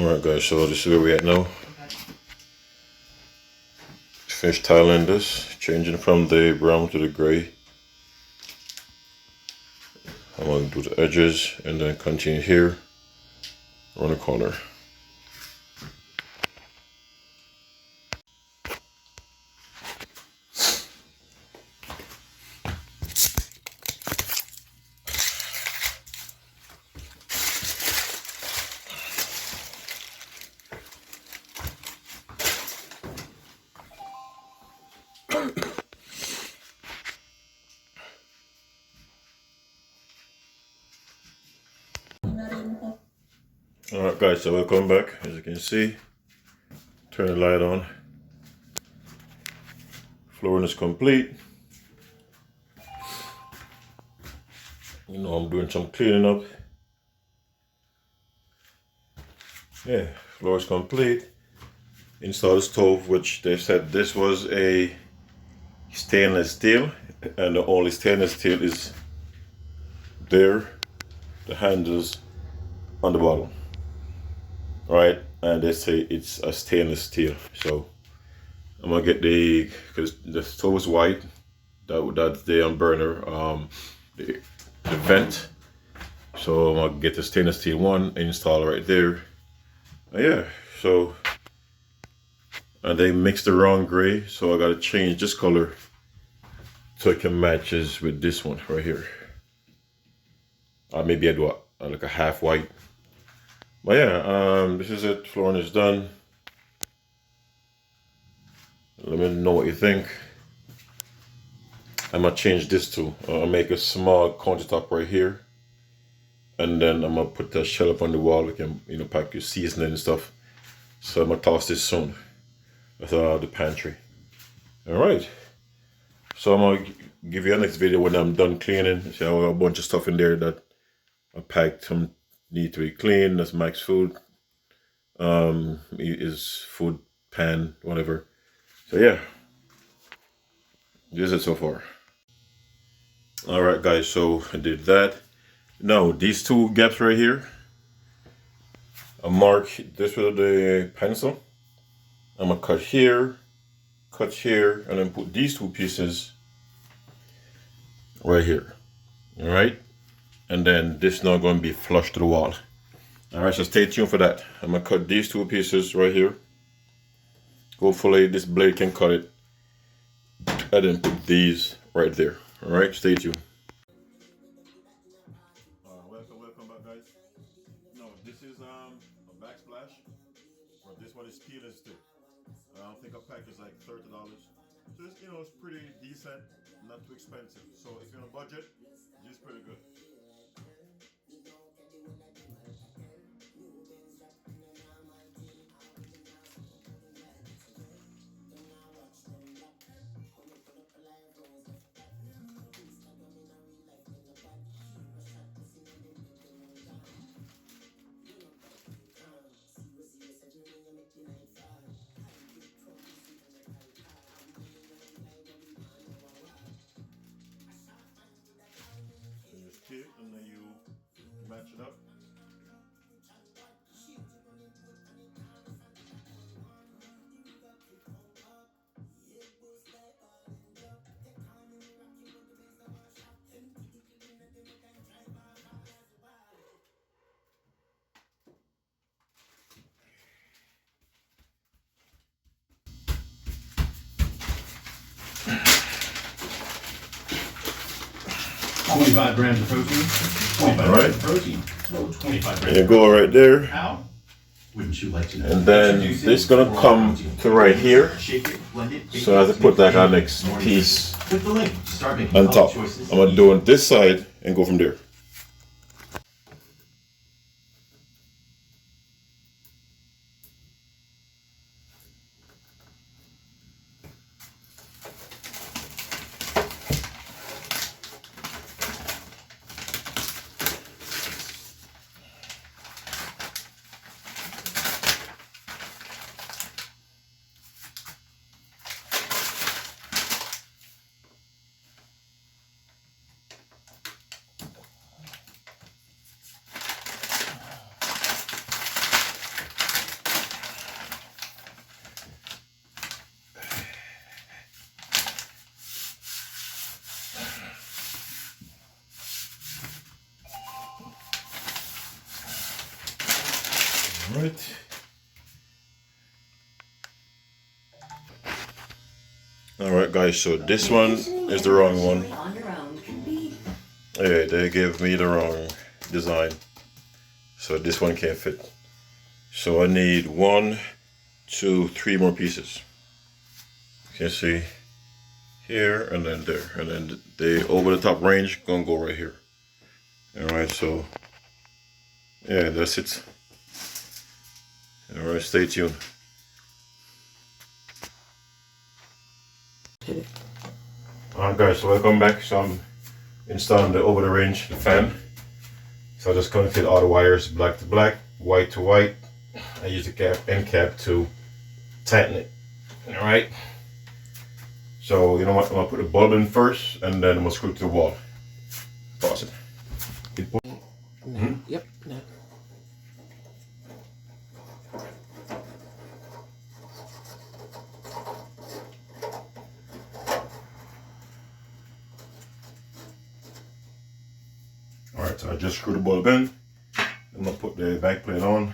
Alright guys, so this is where we at now. Finish tiling this, changing from the brown to the gray. I'm going to do the edges and then continue here on the corner. Alright guys, so welcome back. As you can see, turn the light on. Flooring is complete. You know, I'm doing some cleaning up. Yeah, floor is complete. Install the stove, which they said this was a stainless steel, and the only stainless steel is there, the handles on the bottom, right? And they say it's a stainless steel. So I'm gonna get because the stove is white, that's the burner, the vent. So I'm gonna get the stainless steel one and install right there. Yeah, so, and they mixed the wrong gray, so I gotta change this color so it can matches with this one right here. Maybe I do like a half white. But yeah, this is it. Flooring is done. Let me know what you think. I'm gonna change this too. I'll make a small countertop right here, and then I'm gonna put that shelf on the wall. You can, you know, pack your seasoning and stuff. So I'm gonna toss this soon. That's the pantry. All right. So I'm gonna give you a next video when I'm done cleaning. See, I have a bunch of stuff in there that I packed. Some need to be cleaned. That's Mike's food. His food pan, whatever. So yeah, this is it so far. All right, guys. So I did that. Now these two gaps right here, I mark this with the pencil. I'm gonna cut here, and then put these two pieces right here. All right, and then this is not going to be flush to the wall. All right, so stay tuned for that. I'm gonna cut these two pieces right here. Hopefully this blade can cut it, and then put these right there. All right, stay tuned. Welcome back, guys. No, this is a backsplash, but this one is peeling stick. I think a pack is like $30. So it's, you know, it's pretty decent, not too expensive. So if you're on a budget, this is pretty good. So you stick and then you match it up. $25 grams of protein. 25 grams of protein. No, 25 grams. And you go right there. How? Wouldn't you like to know? And then this is gonna come to right here. Shake it, blend it, So I have to put that on next piece click the link. Start making on top. I'm gonna do it this side and go from there. Alright. Alright guys, so this one is the wrong one. Yeah, they gave me the wrong design. So this one can't fit. So I need 1, 2, 3 more pieces. You can see here and then there. And then the over the top range gonna go right here. Alright, so yeah, that's it. Alright, stay tuned. Alright guys, so welcome back. So I'm installing the over the range, the fan. So I just connected all the wires black to black, white to white. I use the end cap to tighten it. Alright. So you know what, I'm gonna put the bulb in first and then I'm gonna screw it to the wall. Pause it. Yep, no. Alright, so I just screwed the bulb in. I'm gonna put the back plate on.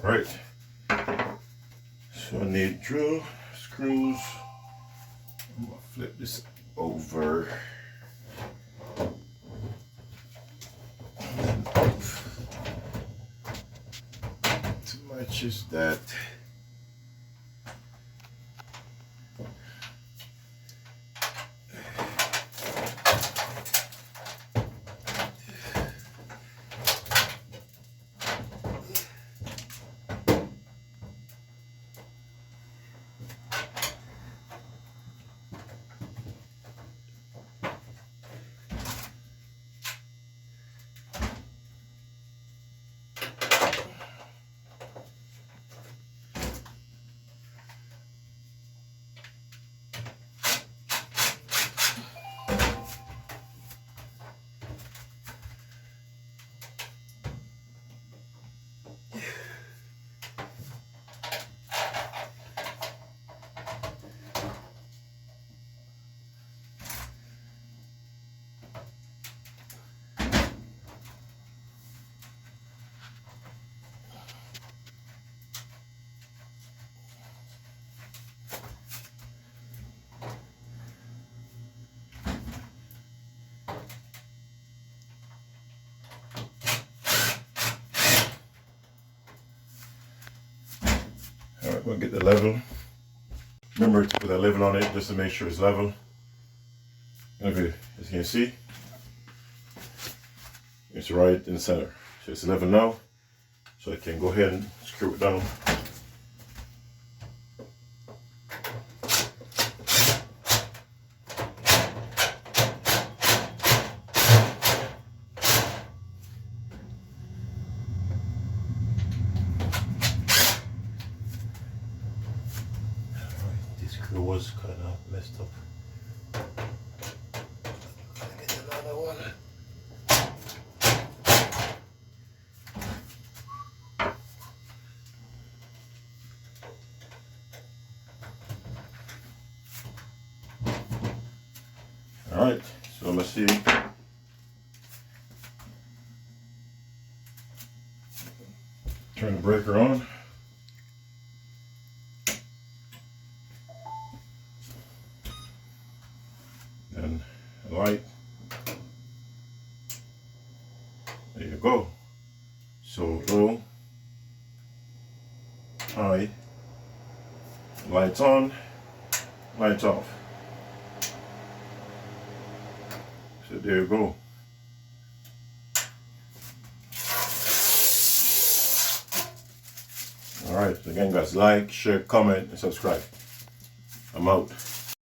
Right. So I need drill, screws. I'm gonna flip this over. And up. To matches that. Alright, we'll get the level. Remember to put a level on it just to make sure it's level. Okay, as you can see, it's right in the center. So it's level now. So I can go ahead and screw it down. This screw was kind of messed up. Get another one. Alright, so let's see. Turn the breaker on. And a light. There you go. So low, Lights on, lights off. So there you go. Alright, again guys, like, share, comment, and subscribe. I'm out.